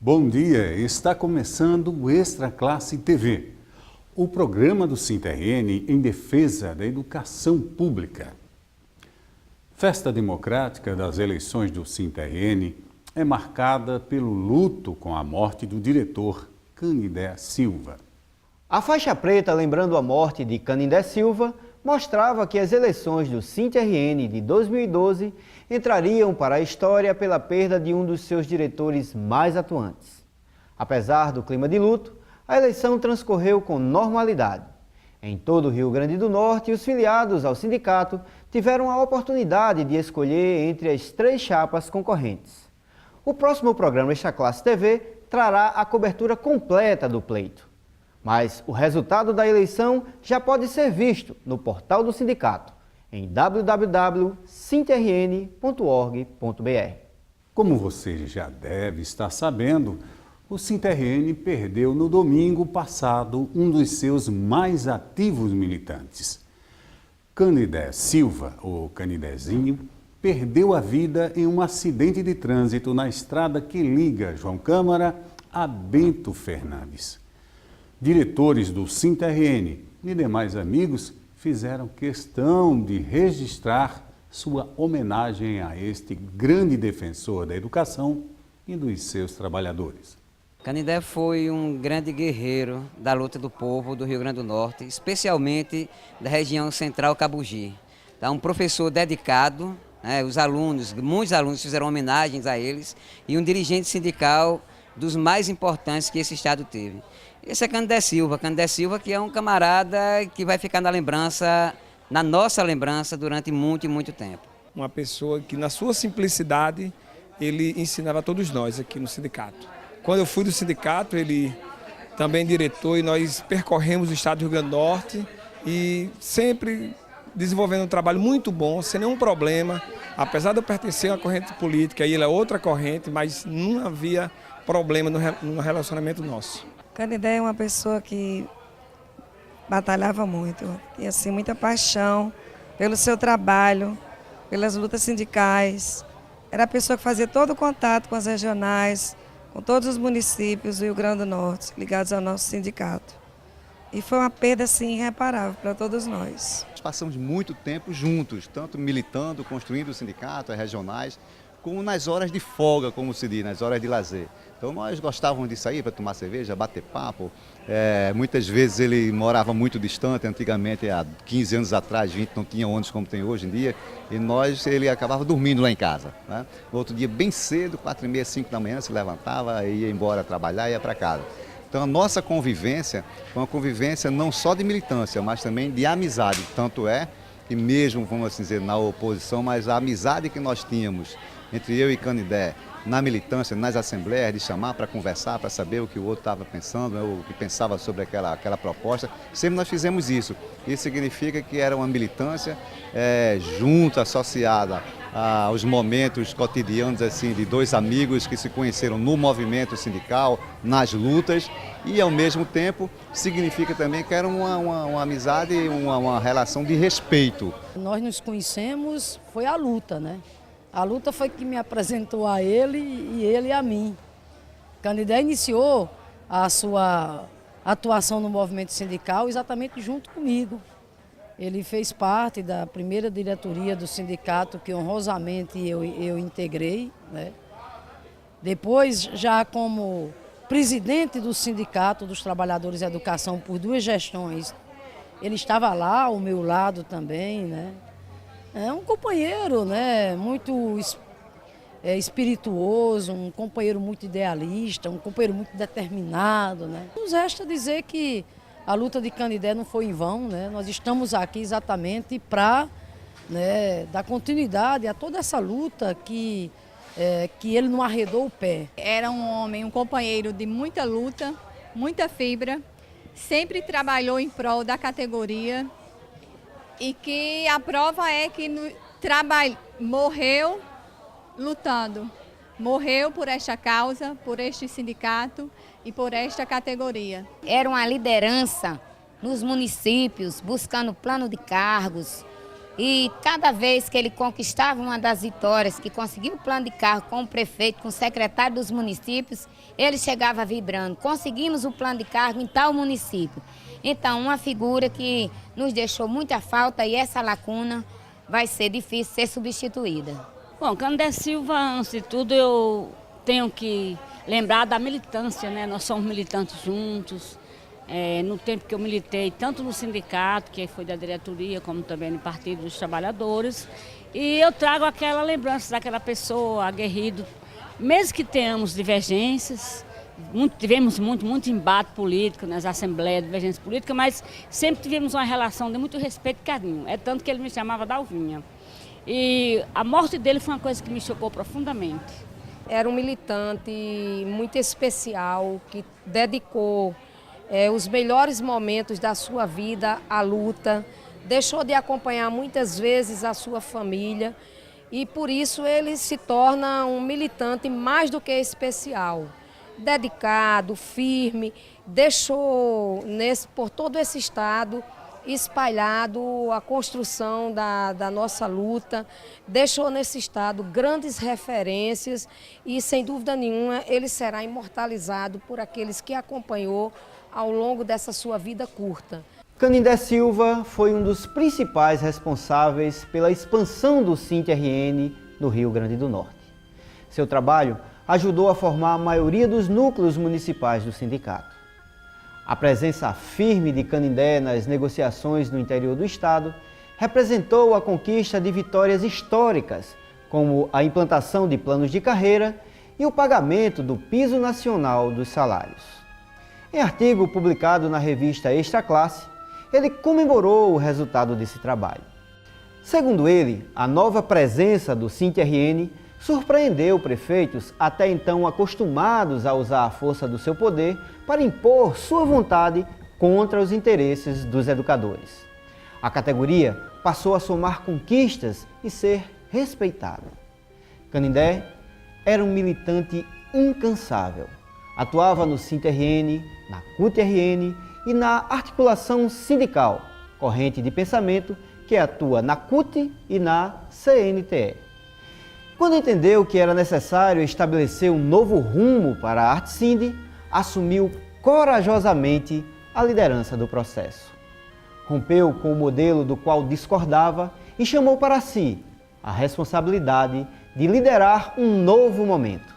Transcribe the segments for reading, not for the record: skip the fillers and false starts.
Bom dia, está começando o Extra Classe TV, o programa do SINTRN em defesa da educação pública. Festa democrática das eleições do SINTRN é marcada pelo luto com a morte do diretor Canindé Silva. A faixa preta, lembrando a morte de Canindé Silva, mostrava que as eleições do SINTRN de 2012 entrariam para a história pela perda de um dos seus diretores mais atuantes. Apesar do clima de luto, a eleição transcorreu com normalidade. Em todo o Rio Grande do Norte, os filiados ao sindicato tiveram a oportunidade de escolher entre as 3 chapas concorrentes. O próximo programa Extra Classe TV trará a cobertura completa do pleito. Mas o resultado da eleição já pode ser visto no portal do sindicato, em www.sintrn.org.br. Como você já deve estar sabendo, o SINTRN perdeu no domingo passado um dos seus mais ativos militantes. Canindé Silva, ou Canindézinho, perdeu a vida em um acidente de trânsito na estrada que liga João Câmara a Bento Fernandes. Diretores do SINTRN e demais amigos fizeram questão de registrar sua homenagem a este grande defensor da educação e dos seus trabalhadores. Canindé foi um grande guerreiro da luta do povo do Rio Grande do Norte, especialmente da região central Cabugi. Um professor dedicado, os alunos, muitos alunos fizeram homenagens a eles, e um dirigente sindical dos mais importantes que esse estado teve. Esse é Canindé Silva que é um camarada que vai ficar na lembrança, na nossa lembrança, durante muito e muito tempo. Uma pessoa que, na sua simplicidade, ele ensinava a todos nós aqui no sindicato. Quando eu fui do sindicato, ele também diretor, e nós percorremos o estado do Rio Grande do Norte e sempre desenvolvendo um trabalho muito bom, sem nenhum problema. Apesar de eu pertencer a uma corrente política e ele é outra corrente, mas não havia problema no relacionamento nosso. Canindé é uma pessoa que batalhava muito, tinha assim, muita paixão pelo seu trabalho, pelas lutas sindicais. Era a pessoa que fazia todo o contato com as regionais, com todos os municípios do Rio Grande do Norte, ligados ao nosso sindicato. E foi uma perda assim, irreparável para todos nós. Nós passamos muito tempo juntos, tanto militando, construindo o sindicato, as regionais, como nas horas de folga, como se diz, nas horas de lazer. Então nós gostávamos de sair para tomar cerveja, bater papo. Muitas vezes ele morava muito distante, antigamente há 15 anos atrás, 20, não tinha ônibus como tem hoje em dia, e ele acabava dormindo lá em casa, né? No outro dia, bem cedo, 4h30, 5 da manhã, se levantava, ia embora trabalhar e ia para casa. Então a nossa convivência foi uma convivência não só de militância, mas também de amizade. Tanto é que mesmo, vamos assim dizer, na oposição, mas a amizade que nós tínhamos entre eu e Canindé, na militância, nas assembleias, de chamar para conversar, para saber o que o outro estava pensando, o que pensava sobre aquela proposta, sempre nós fizemos isso. Isso significa que era uma militância junto, associada aos momentos cotidianos assim, de 2 amigos que se conheceram no movimento sindical, nas lutas, e ao mesmo tempo significa também que era uma amizade, uma relação de respeito. Nós nos conhecemos, foi a luta, né? A luta foi que me apresentou a ele e ele a mim. Canindé iniciou a sua atuação no movimento sindical exatamente junto comigo. Ele fez parte da primeira diretoria do sindicato que honrosamente eu integrei, né? Depois, já como presidente do Sindicato dos Trabalhadores da Educação por 2 gestões, ele estava lá ao meu lado também, né? É um companheiro, né, muito espirituoso, um companheiro muito idealista, um companheiro muito determinado, né? Nos resta dizer que a luta de Canindé não foi em vão, né? Nós estamos aqui exatamente para, né, dar continuidade a toda essa luta que ele não arredou o pé. Era um homem, um companheiro de muita luta, muita fibra, sempre trabalhou em prol da categoria. E que a prova é que morreu lutando, morreu por esta causa, por este sindicato e por esta categoria. Era uma liderança nos municípios, buscando plano de cargos, E cada vez que ele conquistava uma das vitórias, que conseguiu o plano de carro com o prefeito, com o secretário dos municípios, ele chegava vibrando. Conseguimos o plano de cargo em tal município. Então, uma figura que nos deixou muita falta e essa lacuna vai ser difícil ser substituída. Bom, Canindé Silva, antes de tudo, eu tenho que lembrar da militância, né? Nós somos militantes juntos. No tempo que eu militei, tanto no sindicato, que foi da diretoria, como também no Partido dos Trabalhadores. E eu trago aquela lembrança daquela pessoa aguerrido, mesmo que tenhamos divergências, tivemos muito embate político nas assembleias, divergências políticas, mas sempre tivemos uma relação de muito respeito e carinho. É tanto que ele me chamava Dalvinha. E a morte dele foi uma coisa que me chocou profundamente. Era um militante muito especial, que dedicou os melhores momentos da sua vida à luta, deixou de acompanhar muitas vezes a sua família e por isso ele se torna um militante mais do que especial. Dedicado, firme, deixou por todo esse estado espalhado a construção da nossa luta, deixou nesse estado grandes referências e, sem dúvida nenhuma, ele será imortalizado por aqueles que acompanhou ao longo dessa sua vida curta. Canindé Silva foi um dos principais responsáveis pela expansão do SINT-RN no Rio Grande do Norte. Seu trabalho ajudou a formar a maioria dos núcleos municipais do sindicato. A presença firme de Canindé nas negociações no interior do estado representou a conquista de vitórias históricas, como a implantação de planos de carreira e o pagamento do piso nacional dos salários. Em artigo publicado na revista Extra Classe, ele comemorou o resultado desse trabalho. Segundo ele, a nova presença do SINT-RN surpreendeu prefeitos até então acostumados a usar a força do seu poder para impor sua vontade contra os interesses dos educadores. A categoria passou a somar conquistas e ser respeitada. Canindé era um militante incansável. Atuava no SINT-RN, na CUT-RN e na articulação sindical, corrente de pensamento que atua na CUT e na CNTE. Quando entendeu que era necessário estabelecer um novo rumo para a Artsindi, assumiu corajosamente a liderança do processo. Rompeu com o modelo do qual discordava e chamou para si a responsabilidade de liderar um novo momento.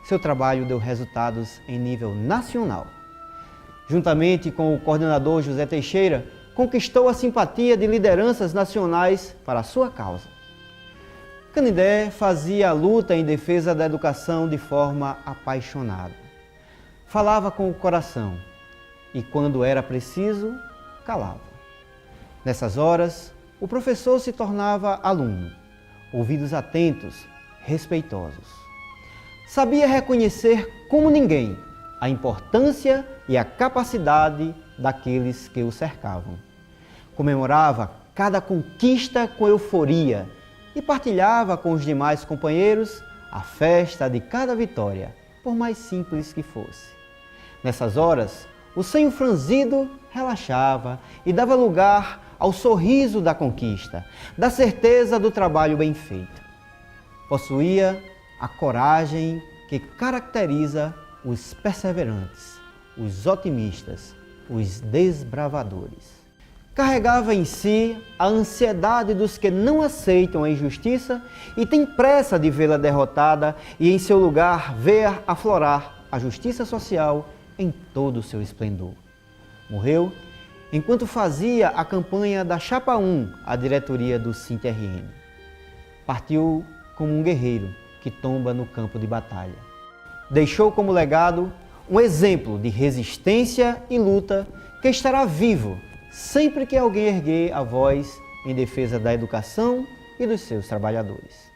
Seu trabalho deu resultados em nível nacional. Juntamente com o coordenador José Teixeira, conquistou a simpatia de lideranças nacionais para a sua causa. Canindé fazia a luta em defesa da educação de forma apaixonada. Falava com o coração e, quando era preciso, calava. Nessas horas, o professor se tornava aluno, ouvidos atentos, respeitosos. Sabia reconhecer como ninguém a importância e a capacidade daqueles que o cercavam. Comemorava cada conquista com euforia e partilhava com os demais companheiros a festa de cada vitória, por mais simples que fosse. Nessas horas, o senho franzido relaxava e dava lugar ao sorriso da conquista, da certeza do trabalho bem feito. Possuía a coragem que caracteriza os perseverantes, os otimistas, os desbravadores. Carregava em si a ansiedade dos que não aceitam a injustiça e têm pressa de vê-la derrotada e, em seu lugar, ver aflorar a justiça social em todo o seu esplendor. Morreu enquanto fazia a campanha da Chapa 1 à diretoria do SINT-RN. Partiu como um guerreiro que tomba no campo de batalha. Deixou como legado um exemplo de resistência e luta que estará vivo sempre que alguém erguer a voz em defesa da educação e dos seus trabalhadores.